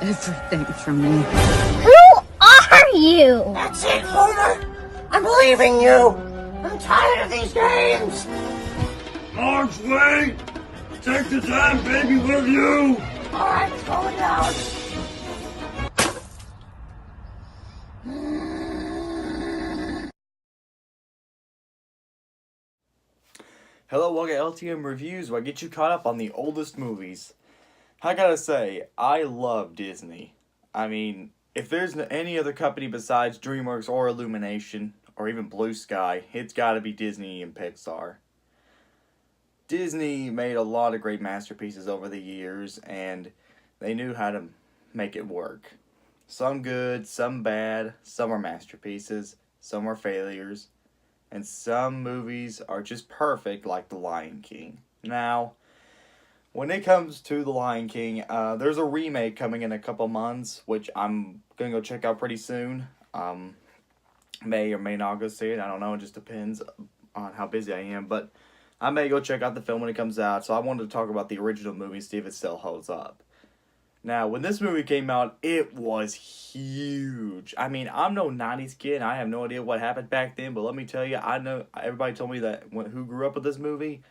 everything from me. Who are you? That's it, Homer. I'm leaving you. I'm tired of these games. Marge, wait! Take the damn baby with you! I'm going out. Hello, welcome to LTM Reviews, where I get you caught up on the oldest movies. I gotta say, I love Disney. I mean, if there's any other company besides DreamWorks or Illumination, or even Blue Sky, it's gotta be Disney and Pixar. Disney made a lot of great masterpieces over the years, and they knew how to make it work. Some good, some bad, some are masterpieces, some are failures, and some movies are just perfect, like The Lion King. Now, when it comes to The Lion King, there's a remake coming in a couple months, which I'm going to go check out pretty soon. May or may not go see it, I don't know, it just depends on how busy I am, but I may go check out the film when it comes out, so I wanted to talk about the original movie, see if it still holds up. Now, when this movie came out, it was huge. I mean, I'm no 90s kid. I have no idea what happened back then, but let me tell you, I know everybody told me that who grew up with this movie,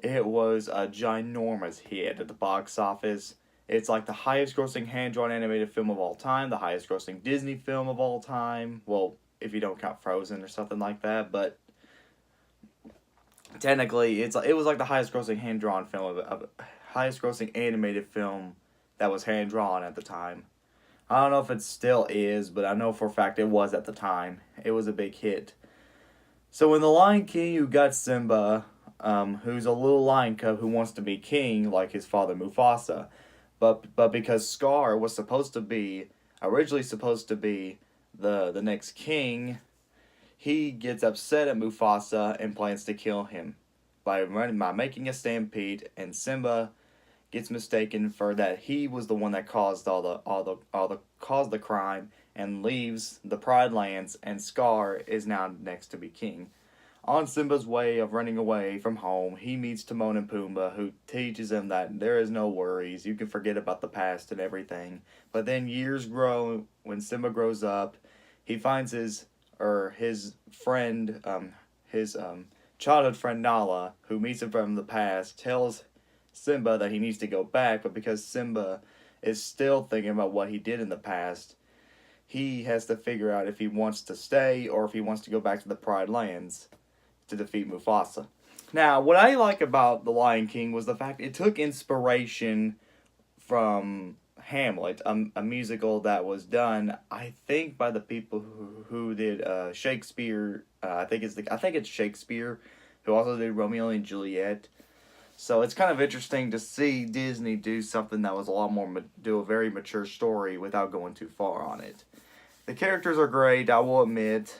it was a ginormous hit at the box office. It's like the highest grossing hand-drawn animated film of all time, the highest grossing Disney film of all time. Well, if you don't count Frozen or something like that, but technically, it was like the highest grossing hand-drawn film, highest grossing animated film that was hand-drawn at the time. I don't know if it still is, but I know for a fact it was at the time. It was a big hit. So in The Lion King, you got Simba, who's a little lion cub who wants to be king like his father Mufasa. But because Scar was originally supposed to be the next king, he gets upset at Mufasa and plans to kill him by making a stampede, and Simba gets mistaken for that he was the one that caused caused the crime and leaves the Pride Lands, and Scar is now next to be king. On Simba's way of running away from home, he meets Timon and Pumbaa, who teaches him that there is no worries, you can forget about the past and everything. But then years grow, when Simba grows up, he finds his friend, his childhood friend Nala, who meets him from the past, tells Simba that he needs to go back, but because Simba is still thinking about what he did in the past, he has to figure out if he wants to stay or if he wants to go back to the Pride Lands to defeat Mufasa. Now, what I like about The Lion King was the fact it took inspiration from Hamlet, a musical that was done, I think, by the people who did Shakespeare. I think it's Shakespeare, who also did Romeo and Juliet. So it's kind of interesting to see Disney do something that was a lot more, do a very mature story without going too far on it. The characters are great, I will admit.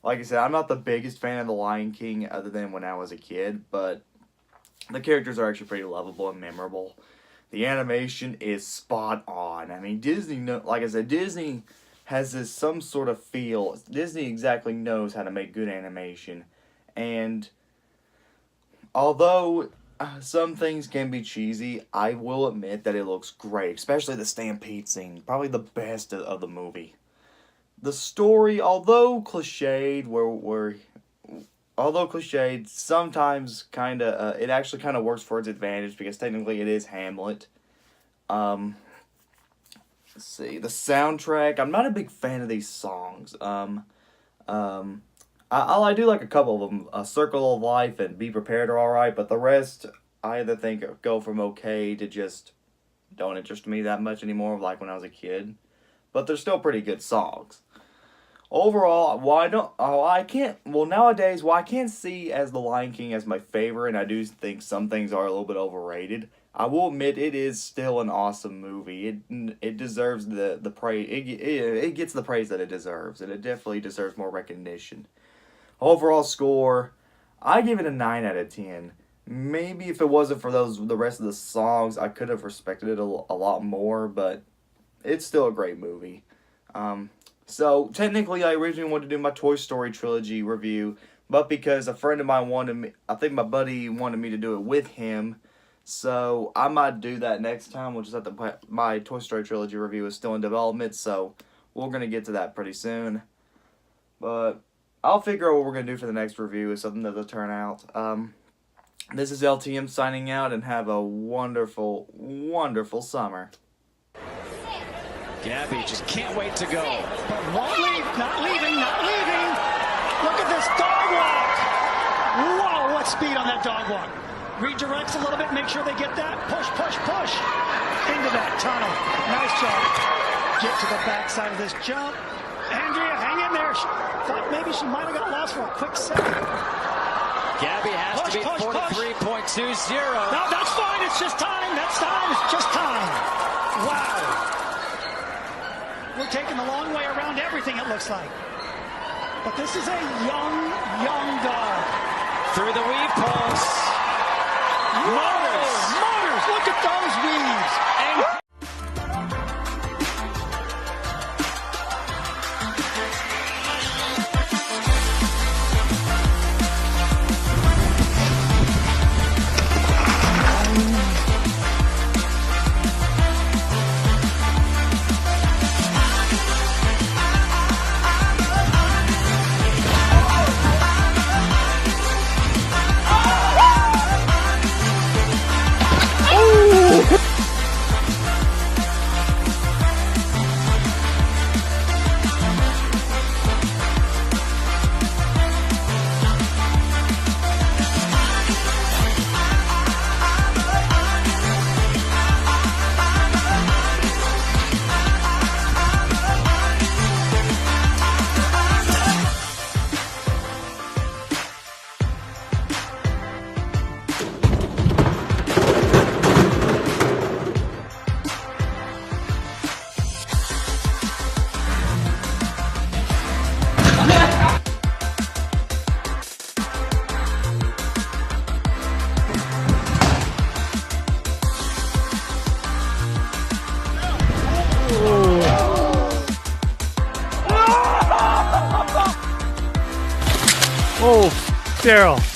Like I said, I'm not the biggest fan of The Lion King other than when I was a kid, but the characters are actually pretty lovable and memorable. The animation is spot on. I mean, Disney has this some sort of feel. Disney exactly knows how to make good animation. And although some things can be cheesy, I will admit that it looks great, especially the stampede scene, probably the best of the movie. The story, although cliched, sometimes it actually kind of works for its advantage because technically it is Hamlet. Let's see, the soundtrack. I'm not a big fan of these songs. I do like a couple of them. Circle of Life and Be Prepared are alright, but the rest I either think go from okay to just don't interest me that much anymore, like when I was a kid. But they're still pretty good songs. Overall, nowadays, I can't see as The Lion King as my favorite, and I do think some things are a little bit overrated. I will admit it is still an awesome movie. It deserves the praise. It gets the praise that it deserves, and it definitely deserves more recognition. Overall score, I give it a 9 out of 10. Maybe if it wasn't for the rest of the songs, I could have respected it a lot more, but it's still a great movie. So technically I originally wanted to do my Toy Story trilogy review, but because a friend of mine I think my buddy wanted me to do it with him, So I might do that next time. We'll just have to my Toy Story Trilogy review is still in development, so we're going to get to that pretty soon. But I'll figure out what we're going to do for the next review if something doesn't turn out. This is LTM signing out, and have a wonderful, wonderful summer. Gabby just can't wait to go. But won't leave, not leaving, not leaving. Look at this dog walk. Whoa, what speed on that dog walk. Redirects a little bit, make sure they get that. Push, push, push. Into that tunnel. Nice job. Get to the backside of this jump. Andrea, hang in there. Thought maybe she might have got lost for a quick second. Gabby has to beat 43.20. No, that's fine. It's just time. That's time. It's just time. Wow. We're taking the long way around everything, it looks like. But this is a young dog. Through the weave pulse. Motors. Look at those weaves. And Oh, Daryl.